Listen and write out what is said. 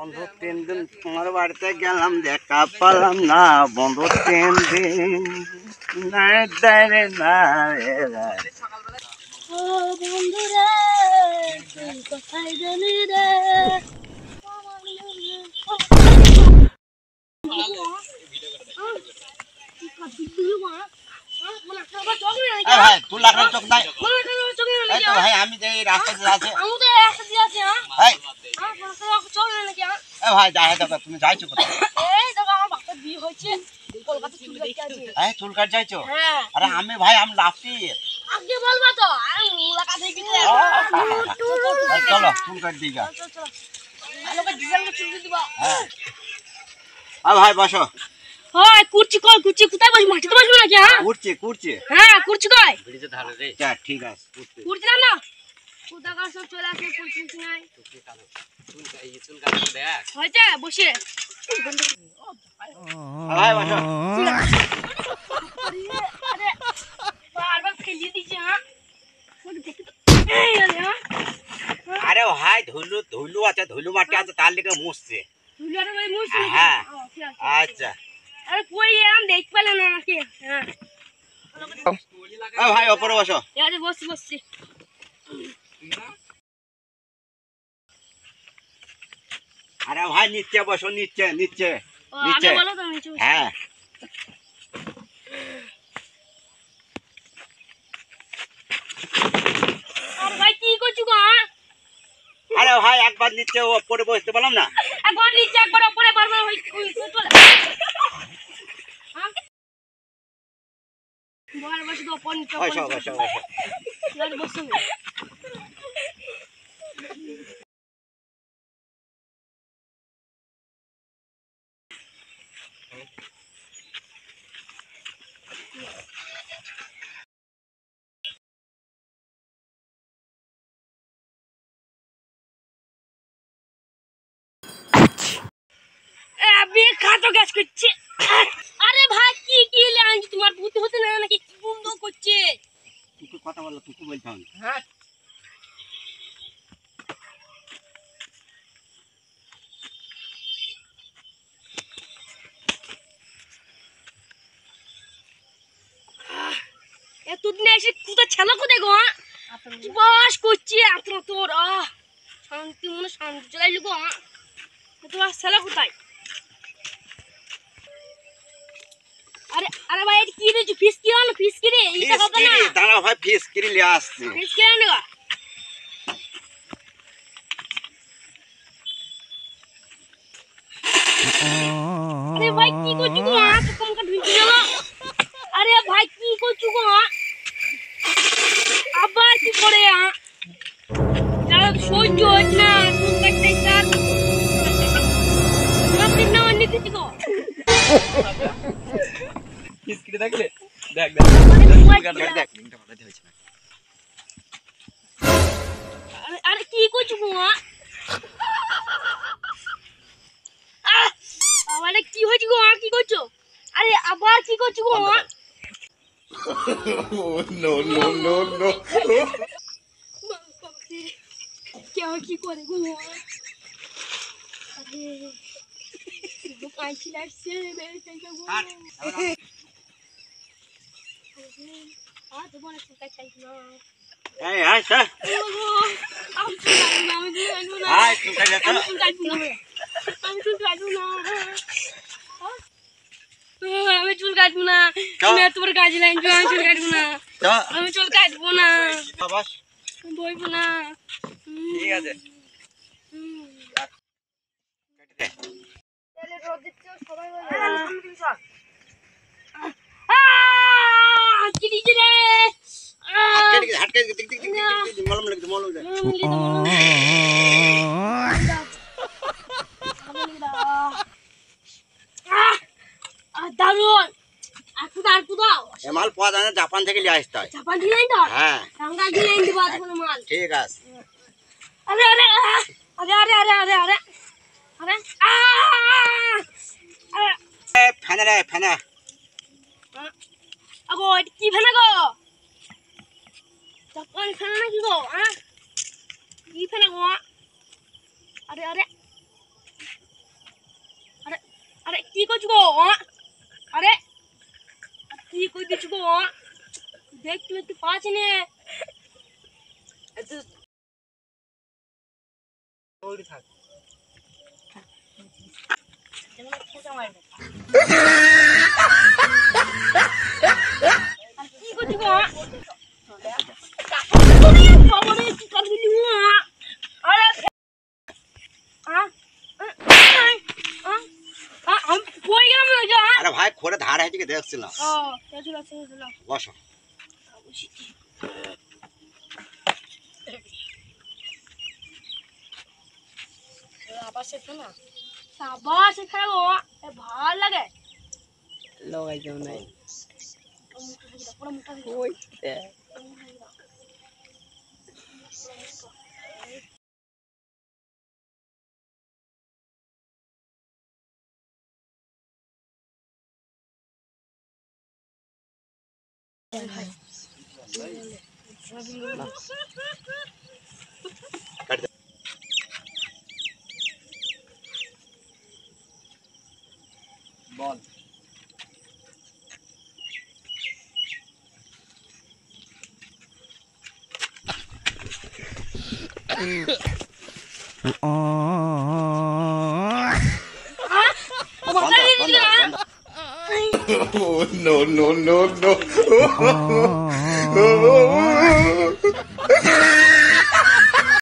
বন্ধু 3 দিন তোমার বাড়িতে গেলাম দেখা পেলাম না বন্ধু 3 দিন না দাঁড়ে না ও বন্ধু রে তুই কোথায় গেলি রে ভাই তুই লাগলে চোখ নাই এই তো ভাই আমি যে রাস্তা দিয়ে আছে আমি তো রাস্তা দিয়ে আছি ভাই চোখ নাই নাকি এই ভাই যাই দাও তুমি যাইছো কোথায় এই দেখো আমার বাপের বিয়ে হয়েছে কলকাতা চুল কাটতে আছে এই চুল কাট যাইছো হ্যাঁ আরে আমি ভাই আমি লাফটি আগে বলবা তো আমি মুলাকাত হয়ে গেছে চলো চুল কাট দিগা চল চল আলোকে ডিজাইন চুল দিবা হ্যাঁ ভাই বসো হয় কুরচি কই কুরচি কোথায় বসি মাটিতে বসবো নাকি হ্যাঁ কুরচি হ্যাঁ কুরচি কই ভিডিওতে ধারে রে যা ঠিক আছে কুরচি না না কোথাকার সব চলে আসে কুরচি নাই চুল কাটো দেখ হয়েছে বসে ভাই বসো আরে বারবার ফেলে দিছে হ্যাঁ এই আরে হ্যাঁ আরে ভাই ধুলু আছে ধুলু মাটি আছে তার লিগে মুছছে ধুলো আরে ভাই মুছ হ্যাঁ আচ্ছা আরে কই আম দেখ পেলে না নাকি হ্যাঁ ভাই উপরে বসো আরে বসছি আরে ভাই নিচে বসো নিচে আগে বলো তো নিচে হ্যাঁ আর ভাই কি করছো গো আরে ভাই একবার নিচে উপরে বসতে পারলাম না একবার নিচে একবার উপরে বারবার ওই চলে বল বসে তো উপর নিচে বসো চল বসো আবে খাতো গ্যাস করছে আরে ভাই কি লাইন তোমার বুদ্ধি হতে না নাকি কি বন্ধ করছে তুই কথা বল তুই কি বলতাম হ্যাঁ এতদিন এসে কোথা ছেলে কোথায় গো বাস করছি আত্মা তোর শান্তি মনে শান্তি চলাইলি গো তোমার ছেলে কোথায় আরে আরে ভাই এটা কি দিছো ফিস কি হলো ফিস কি রে এটা হবে না দাঁড়া ভাই ফিস কিরি লিয়ে আসছে ফিস কি আনে গো আরে ভাই কি করছো গো তো কমকা ঢুকে গেল আরে ভাই কি করছো গো আবার কি করে যারা সহ্য হয় না তুমি কাটতে স্যার আপনি না অন্য কিছু গো ফিস কিরি দেখলে দেখ লিংকটা পাঠাতে হয়েছে আরে কি করছো গো আরে কি হয়েছে গো কি করছো আরে আবার কি করছো গো নো क्या की करे गो अरे वो कांची लाइट से मेरे टेंशन गो आ तो बोले सुका चाहिए ना এই হাই স্যার हम सुका ना হাই তুই কাজ हम सुका ना আমি চুল কাটবো না আমি তোর কাজ লাইন আমি চুল কাটবো না আমি চুল কাটবো না বাস বইবো না ঠিক আছে কেটে দে তাহলে রোদ দিতে সবাই বলে কি দিছে রে হাটকে টিক মলম লাগে দারুন আকু দাও এ মাল পাওয়া যায় না জাপান থেকে নিয়ে আসতে হয় জাপান দিয়ে আইন দাও হ্যাঁ টাঙ্গা দিয়ে আইন দিবা তোমার মাল ঠিক আছে আরে আরে আরে আরে আরে আরে আরে আরে এ ফেনা রে ফেনা আগো কি ফেনা গো জাপান ফেনা নাকি গো কি ফেনা গো আরে আরে গো আরে কি কই দিছ গো দেখতে একটু পাচ্ছি না ওই থাক যেমন খেতে মারবে আর কি করছিস গো বাবারে কি করবি আরে আমি পড়ে গেলাম না আরে ভাই খোরে ধার হয়েছে কি দেখছিলাম ও চলো চলো বসো আবার শেখো না আবার শেখায় গো ভালো লাগে লগাই যাও নাই ওই বল Oh, no, no, no, no.